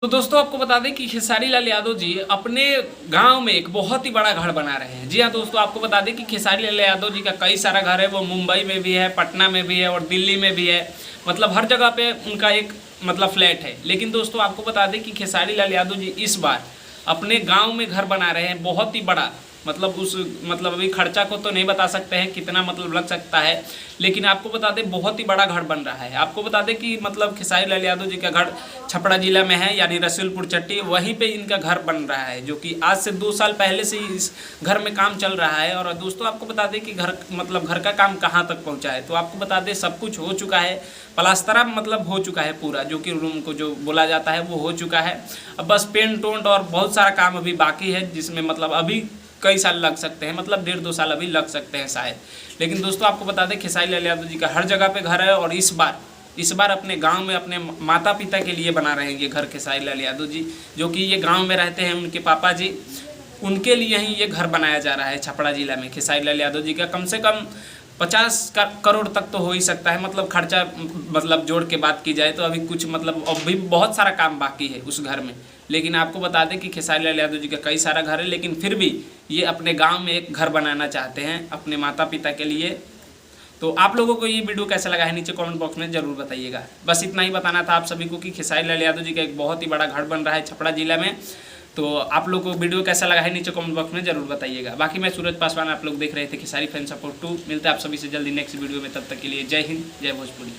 तो दोस्तों आपको बता दें कि खेसारी लाल यादव जी अपने गांव में एक बहुत ही बड़ा घर बना रहे हैं। जी हाँ दोस्तों, आपको बता दें कि खेसारी लाल यादव जी का कई सारा घर है। वो मुंबई में भी है, पटना में भी है और दिल्ली में भी है। मतलब हर जगह पे उनका एक फ्लैट है। लेकिन दोस्तों आपको बता दें कि खेसारी लाल यादव जी इस बार अपने गाँव में घर बना रहे हैं बहुत ही बड़ा। अभी खर्चा को तो नहीं बता सकते हैं कितना लग सकता है, लेकिन आपको बता दें बहुत ही बड़ा घर बन रहा है। आपको बता दें कि खेसारी लाल यादव जी का घर छपरा जिला में है, यानी रसूलपुर चट्टी, वहीं पे इनका घर बन रहा है, जो कि आज से 2 साल पहले से ही इस घर में काम चल रहा है। और दोस्तों आपको बता दें कि घर का काम कहाँ तक पहुँचा है, तो आपको बता दें सब कुछ हो चुका है। प्लास्तरा हो चुका है पूरा, जो कि रूम को जो बोला जाता है वो हो चुका है। अब बस पेंट ओंट और बहुत सारा काम अभी बाकी है, जिसमें अभी कई साल लग सकते हैं, 1.5-2 साल अभी लग सकते हैं शायद। लेकिन दोस्तों आपको बता दें खेसारी लाल यादव जी का हर जगह पे घर है, और इस बार अपने गांव में अपने माता पिता के लिए बना रहे हैं ये घर खेसारी लाल यादव जी, जो कि ये गांव में रहते हैं। उनके पापा जी, उनके लिए ही ये घर बनाया जा रहा है छपरा जिला में। खेसारी लाल यादव जी का कम से कम 50 करोड़ तक तो हो ही सकता है। खर्चा जोड़ के बात की जाए तो अभी कुछ अभी बहुत सारा काम बाकी है उस घर में। लेकिन आपको बता दें कि खेसारी लाल यादव जी का कई सारा घर है, लेकिन फिर भी ये अपने गांव में एक घर बनाना चाहते हैं अपने माता पिता के लिए। तो आप लोगों को ये वीडियो कैसा लगा है नीचे कमेंट बॉक्स में ज़रूर बताइएगा। बस इतना ही बताना था आप सभी को कि खेसारी लाल यादव जी का एक बहुत ही बड़ा घर बन रहा है छपरा जिला में। तो आप लोग को वीडियो कैसा लगा है नीचे कमेंट बॉक्स में ज़रूर बताइएगा। बाकी मैं सूरज पासवान, आप लोग देख रहे थे खेसारी फैन सपोर्ट 2। मिलते हैं आप सभी से जल्दी नेक्स्ट वीडियो में, तब तक के लिए जय हिंद, जय भोजपुरी।